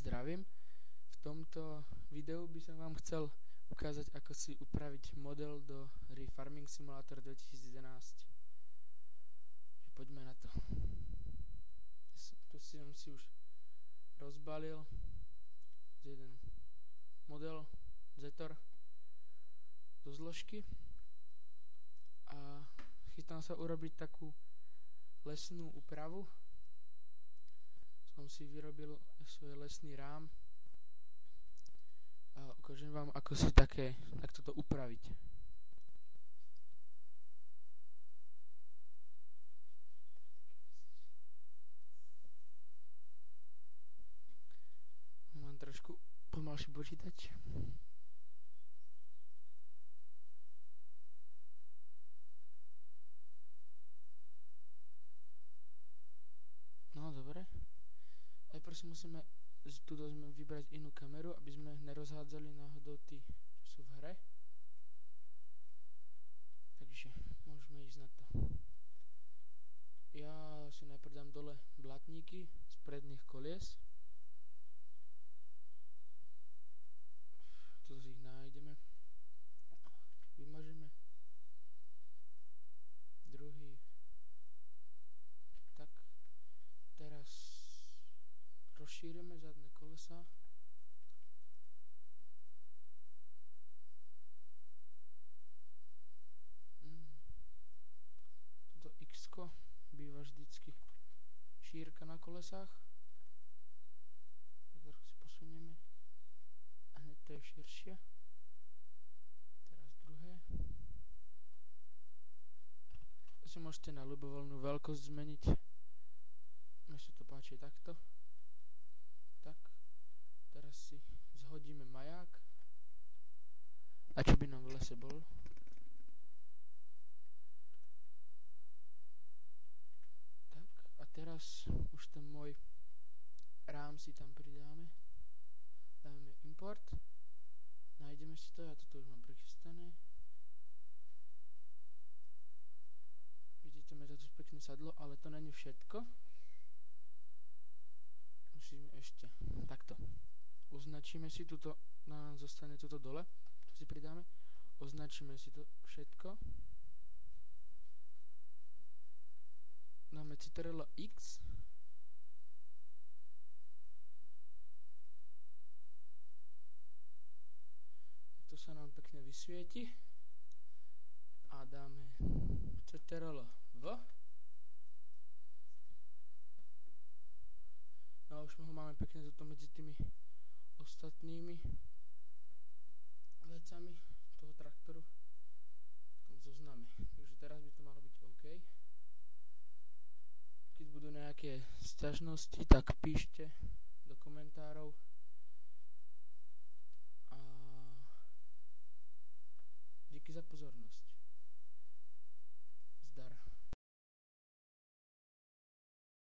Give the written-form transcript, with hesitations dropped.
Zdravím. V tomto videu by som vám chcel ukázať, ako si upraviť model do hry Farming Simulator 2011. Poďme na to. Tu som si už rozbalil jeden model Zetor do zložky a chystám sa urobiť takú lesnú úpravu. Som si vyrobil svoj lesný rám a ukážem vám, ako si takto to upraviť. Mám trošku pomalší počítač. No, dobre. Najprv si musíme tuto vybrať inú kameru, aby sme nerozhádzali náhodou tí, čo sú v hre. Takže môžeme ísť na to. Ja si najprv dám dole blatníky z predných kolies. Tu si ich nájdeme. Vymažeme. Druhý. Tak. Teraz rozšírime zadné kolesa. Toto X-ko býva vždycky šírka na kolesách. Tak trochu si posunieme. A hneď to je širšie. Teraz druhé. To si môžete na ľubovoľnú veľkosť zmeniť. Mne sa to páči takto. Tak. Teraz si zhodíme maják. A čo by nám v lese bol? Tak. A teraz už ten môj rám si tam pridáme. Dáme import. Nájdeme si to. Ja toto už mám prichystané. Vidíte, mi to tu pekne sadlo, ale to není všetko. Musíme ešte takto. Označíme si tuto, nám zostane tuto dole, to si pridáme. Označíme si to všetko. Dáme Ctrl X. To sa nám pekne vysvieti. A dáme Ctrl V. No a už ho máme pekne toto medzi tými ostatnými vecami toho traktoru v tom zozname. Takže teraz by to malo byť OK. Keď budú nejaké sťažnosti, tak píšte do komentárov. A díky za pozornosť.